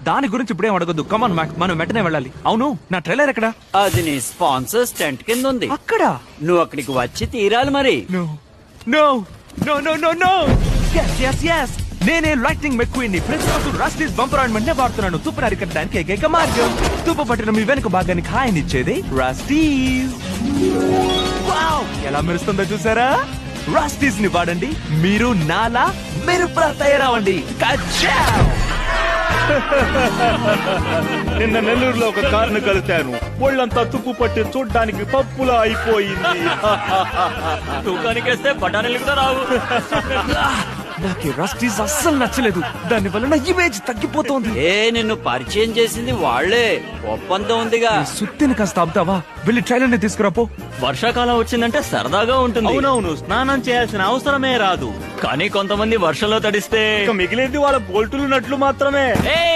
దాని గురించి ఇప్పుడేం అడగద్దు. కమాన్ మ్యాక్, మనం వెంటనే వెళ్ళాలి. అవును, నా ట్రైలర్ ఎక్కడ? అది నీ స్పాన్సర్స్ టెంట్ కింద ఉంది. అక్కడ? నువ్వు అక్కడికి వచ్చి తీరాలి మరి. No no no no no no. yes yes yes, నేనే లైటింగ్ మెక్వీన్ ని. ప్రతిరోజు రస్టీస్ బంపర్ ఆయింట్మెంట్ నే వాడుతున్నాను. తుప్పు అరికట్టడానికి ఏకైక మార్గం. తుప్పు పట్టిన మీ వెనుక భాగానికి హాయినిచ్చేది రస్టీస్. వావ్, ఎలా మెరుస్తుందో చూసారా? రస్టీస్ ని వాడండి, మీరు నాలా మెరుపులా తయారవండి. కచ్చావ్. నిన్న నెల్లూరులో ఒక కారును కలిశాను. ఒళ్ళంతా తుప్పు పట్టి చూడ్డానికి పప్పులా అయిపోయింది. తూకానికేస్తే బఠానీలు కూడా రావు. నాకు రస్టీస్ అస్సలు నచ్చలేదు. దాని వల్ల నా ఇమేజ్ తగ్గిపోతోంది. నిన్ను పరిచయం చేసింది వాళ్లే. ఒప్పందం ఉందిగా. సుత్తిని కాస్త ఆపుతావా? వెళ్ళి ట్రైలర్ ని తీసుకురాపో. వర్షాకాలం వచ్చిందంటే సరదాగా ఉంటుంది. అవునవును, స్నానం చేయాల్సిన అవసరమే రాదు. కానీ కొంతమంది వర్షంలో తడిస్తే ఇక మిగిలేది వాళ్ళ బోల్టులు నట్లు మాత్రమే.